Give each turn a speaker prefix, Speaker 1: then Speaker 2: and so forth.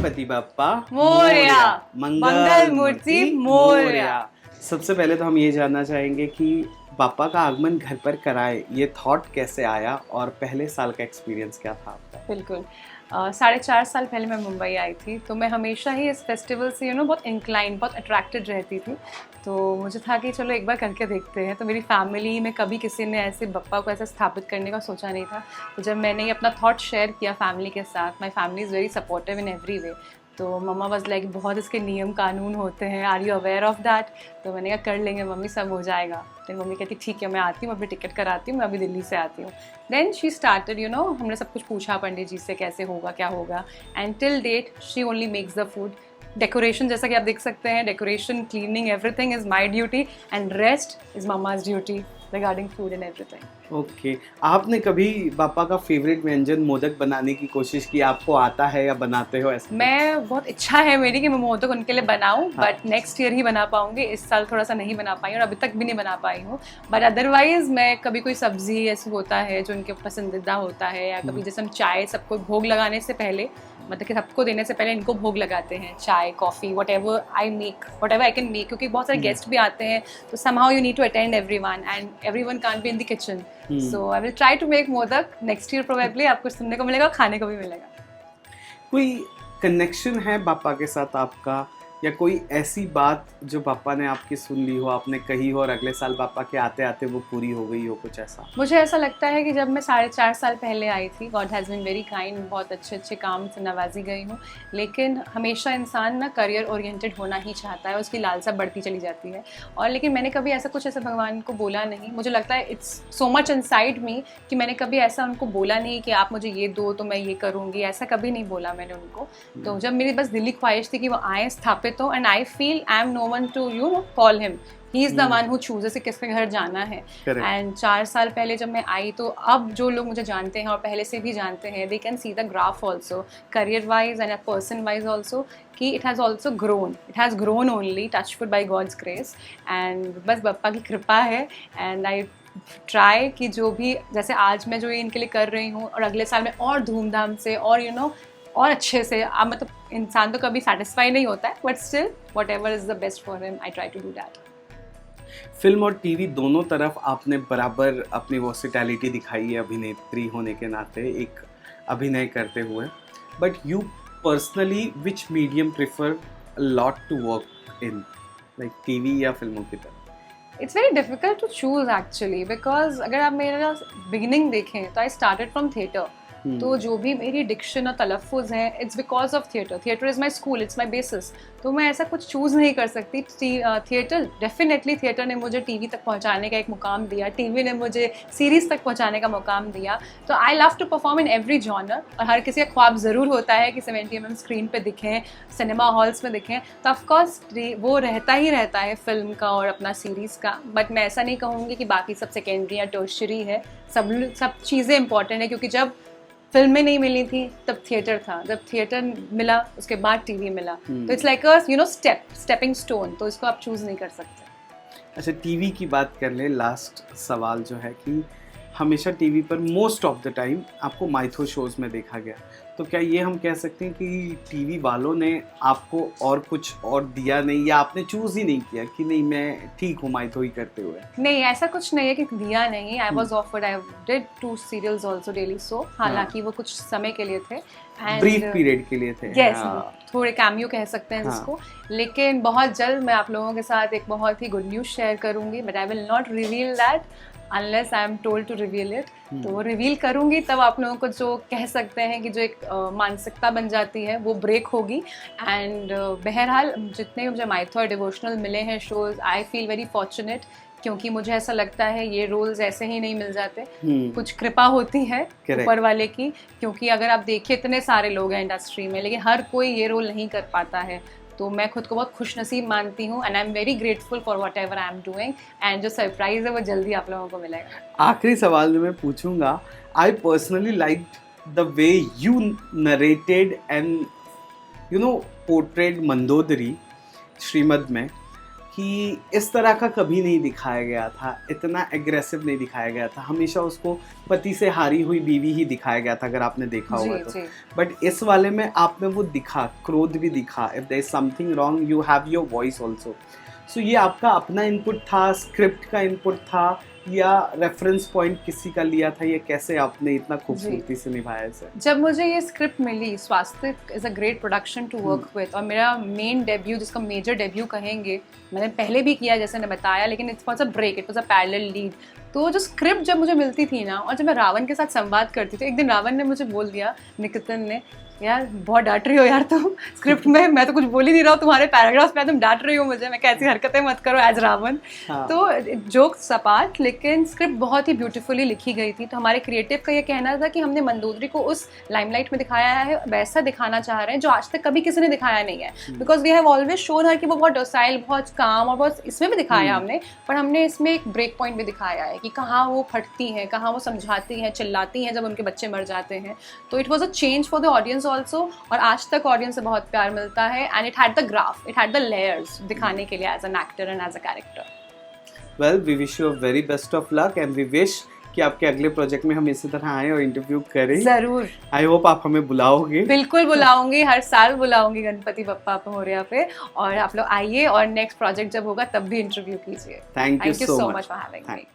Speaker 1: गणपति बप्पा
Speaker 2: मोरया, मंगल मूर्ति मोरया।
Speaker 1: सबसे पहले तो हम ये जानना चाहेंगे कि बाप्पा का आगमन घर पर कराए, ये थॉट कैसे आया और पहले साल का एक्सपीरियंस क्या था आपका?
Speaker 2: बिल्कुल 4.5 साल पहले मैं मुंबई आई थी, तो मैं हमेशा ही इस फेस्टिवल से बहुत इंक्लाइन, बहुत अट्रैक्टेड रहती थी। तो मुझे था कि चलो एक बार करके देखते हैं। तो मेरी फैमिली में कभी किसी ने ऐसे बप्पा को ऐसे स्थापित करने का सोचा नहीं था। तो जब मैंने ये अपना थॉट शेयर किया फैमिली के साथ, my family is very supportive in every way. तो मम्मा वाज लाइक बहुत इसके नियम कानून होते हैं, are you aware of that? तो मैंने कहा कर लेंगे मम्मी, सब हो जाएगा। तो मम्मी कहती ठीक है मैं आती हूँ, अभी टिकट कराती हूँ, मैं अभी दिल्ली से आती हूँ। देन शी स्टार्टेड हमने सब कुछ पूछा पंडित जी से कैसे होगा क्या होगा, and till date she only makes the food. Decoration जैसा कि आप देख सकते हैं, decoration, cleaning, everything is my duty and rest is mamma's duty regarding food and everything.
Speaker 1: Okay, आपने कभी बाप्पा का फेवरेट व्यंजन मोदक बनाने की कोशिश की? आपको आता है या बनाते हो ऐसा?
Speaker 2: मैं बहुत इच्छा है मेरी कि मैं मोदक उनके लिए बनाऊं, बट नेक्स्ट ईयर ही बना पाऊंगी। इस साल थोड़ा सा नहीं बना पाई और अभी तक भी नहीं बना पाई हूँ। बट अदरवाइज मैं कभी कोई सब्जी ऐसे होता है जो उनके पसंदीदा होता है, या कभी जैसे हम चाय सबको भोग लगाने से पहले, मतलब कि सबको देने से पहले इनको भोग लगाते हैं, chai coffee whatever I can make, क्योंकि बहुत सारे गेस्ट भी आते हैं। तो somehow you need to attend everyone and everyone can't be in the kitchen. So I will try to make modak next year probably. आपको सुनने को मिलेगा, खाने को भी मिलेगा।
Speaker 1: कोई कनेक्शन है बाप्पा के साथ आपका, या कोई ऐसी बात जो बाप्पा ने आपकी सुन ली हो, आपने कही हो और अगले साल बाप्पा के आते आते वो पूरी हो गई हो, कुछ ऐसा?
Speaker 2: मुझे ऐसा लगता है कि जब मैं 4.5 साल पहले आई थी, god has been very kind, बहुत अच्छे अच्छे काम से नवाजी गई हूँ। लेकिन हमेशा इंसान ना करियर ओरिएंटेड होना ही चाहता है, उसकी लालसा बढ़ती चली जाती है। और लेकिन मैंने कभी ऐसा कुछ ऐसे भगवान को बोला नहीं। मुझे लगता है it's so much inside me कि मैंने कभी ऐसा उनको बोला नहीं कि आप मुझे ये दो तो मैं ये करूँगी, ऐसा कभी नहीं बोला मैंने उनको। तो जब मेरी बस दिली ख्वाहिश थी कि वो आए स्थापित हो, and I feel I am no one to call him, he is the one who chooses किसके घर जाना है। एंड 4 साल पहले जब मैं आई, तो अब जो लोग मुझे जानते हैं और पहले से भी जानते हैं, they can see the graph also, career wise and person wise also, कि it has also grown, it has grown only, touchwood by God's grace. And बस बप्पा की कृपा है। एंड आई ट्राई कि जो भी, जैसे आज मैं जो ये इनके लिए कर रही हूँ, और अगले साल में और धूमधाम से और और अच्छे से। अब मतलब इंसान तो कभी सेटिस्फाई नहीं होता है, but still whatever is the best for him, I try to do that.
Speaker 1: Film और टीवी दोनों तरफ आपने बराबर अपनी वर्सेटैलिटी दिखाई है अभिनेत्री होने के नाते, एक अभिनय करते हुए। But you personally which medium prefer lot to work in, like TV या फिल्मों की तरफ?
Speaker 2: It's very difficult to choose actually, because अगर आप मेरा बिगिनिंग देखें तो आई स्टार्टेड फ्रॉम थिएटर। तो जो भी मेरी डिक्शन और तलफ़ुज़ हैं, it's because of theatre. Theatre is my school, it's my basis. तो मैं ऐसा कुछ चूज़ नहीं कर सकती। थिएटर, डेफिनेटली थिएटर ने मुझे टीवी तक पहुंचाने का एक मुकाम दिया, टीवी ने मुझे सीरीज़ तक पहुंचाने का मुकाम दिया। तो I love to perform in every genre. और हर किसी का ख्वाब ज़रूर होता है कि 70 mm स्क्रीन पर दिखें, सिनेमा हॉल्स में दिखें। तो ऑफकोर्स वो रहता ही रहता है फिल्म का और अपना सीरीज़ का। बट मैं ऐसा नहीं कहूँगी कि बाकी सब सेकेंडरी या टर्शरी है। सब चीज़ें इंपॉर्टेंट है, क्योंकि जब फिल्में नहीं मिली थी तब थिएटर था, जब थिएटर मिला उसके बाद टीवी मिला। तो it's like a stepping stone. तो इसको आप चूज़ नहीं कर सकते।
Speaker 1: अच्छा, टीवी की बात कर ले। लास्ट सवाल जो है कि हमेशा टीवी पर मोस्ट ऑफ द टाइम आपको माइथो शोज़ में देखा गया, तो क्या ये हम कह सकते हैं कि टीवी वालों ने आपको और कुछ और दिया नहीं, या आपने चूज़ ही नहीं किया कि नहीं मैं ठीक हूँ माइथो ही करते हुए?
Speaker 2: नहीं, ऐसा कुछ नहीं है कि दिया नहीं। I was offered, I did 2 serials also, daily soap. हालांकि वो कुछ समय के लिए थे,
Speaker 1: ब्रीफ पीरियड के लिए थे।
Speaker 2: यस, थोड़े कैमियो कह सकते हैं जिसको। लेकिन बहुत जल्द मैं आप लोगों के साथ एक बहुत ही गुड न्यूज़ शेयर करूंगी, but I will not reveal that unless I am told to reveal it. तो वो रिवील करूंगी तब आप लोगों को जो कह सकते हैं कि जो एक मानसिकता बन जाती है वो ब्रेक होगी। एंड बहरहाल जितने मुझे माइथो और डिवोशनल मिले हैं shows, I feel very fortunate, क्योंकि मुझे ऐसा लगता है ये रोल्स ऐसे ही नहीं मिल जाते। कुछ कृपा होती है ऊपर वाले की, क्योंकि अगर आप देखिए इतने सारे लोग हैं इंडस्ट्री में, लेकिन हर कोई ये रोल नहीं कर पाता है। तो मैं खुद को बहुत खुशनसीब मानती हूँ, and I am very grateful for what ever I am doing. And जो सरप्राइज है वो जल्दी आप लोगों को मिलेगा।
Speaker 1: आखिरी सवाल जो मैं पूछूंगा, I personally like the way you narrated and portrayed Mandodari Shrimad में। कि इस तरह का कभी नहीं दिखाया गया था, इतना एग्रेसिव नहीं दिखाया गया था, हमेशा उसको पति से हारी हुई बीवी ही दिखाया गया था अगर आपने देखा होगा तो। बट इस वाले में आप में वो दिखा, क्रोध भी दिखा, if there is something wrong you have your voice also. So ये आपका अपना इनपुट था, स्क्रिप्ट का इनपुट था, या रेफरेंस पॉइंट किसी का लिया था, ये कैसे आपने इतना खूबसूरती से निभाया इसे?
Speaker 2: जब मुझे ये स्क्रिप्ट मिली, Swastik is a great production to work with, और मेरा मेन डेब्यू, जिसका मेजर डेब्यू कहेंगे, मैंने पहले भी किया जैसे मैंने बताया, लेकिन it was a break, it was a parallel lead. तो जो स्क्रिप्ट जब मुझे मिलती थी ना, और जब मैं रावण के साथ संवाद करती थी, एक दिन रावण ने मुझे बोल दिया, निकितन ने, यार बहुत डांट रही हो यार तुम स्क्रिप्ट में, मैं तो कुछ बोल ही नहीं रहा हूँ, तुम्हारे पैराग्राफ्स में तुम डांट रही हो मुझे, मैं कैसी हरकतें मत करो एज रावण।
Speaker 1: हाँ।
Speaker 2: तो जोक सपाट, लेकिन स्क्रिप्ट बहुत ही ब्यूटीफुली लिखी गई थी। तो हमारे क्रिएटिव का ये कहना था कि हमने मंदोदरी को उस लाइमलाइट में दिखाया है, वैसा दिखाना चाह रहे हैं जो आज तक कभी किसी ने दिखाया नहीं है, because we have always shown her कि वो बहुत डोसाइल, बहुत काम, और बहुत इसमें भी दिखाया हमने, पर हमने इसमें एक ब्रेक पॉइंट भी दिखाया है कि कहाँ वो फटती हैं, कहाँ वो समझाती हैं, चिल्लाती हैं जब उनके बच्चे मर जाते हैं। तो it was a change for the audience also, और आज तक ऑडियंस से बहुत प्यार मिलता है। And it had the graph, it had the layers दिखाने के लिए as an actor and as a character.
Speaker 1: Well, we wish you very best of luck and we wish कि आपके अगले प्रोजेक्ट में हम इसी तरह आए और इंटरव्यू करें।
Speaker 2: जरूर,
Speaker 1: आई होप आप हमें बुलाओगे।
Speaker 2: बिल्कुल बुलाऊंगी, हर साल बुलाऊंगी गणपति बप्पा मोरया पे, और आप लोग आइए और नेक्स्ट प्रोजेक्ट जब होगा तब भी इंटरव्यू कीजिए।
Speaker 1: Thank you so
Speaker 2: much for having me.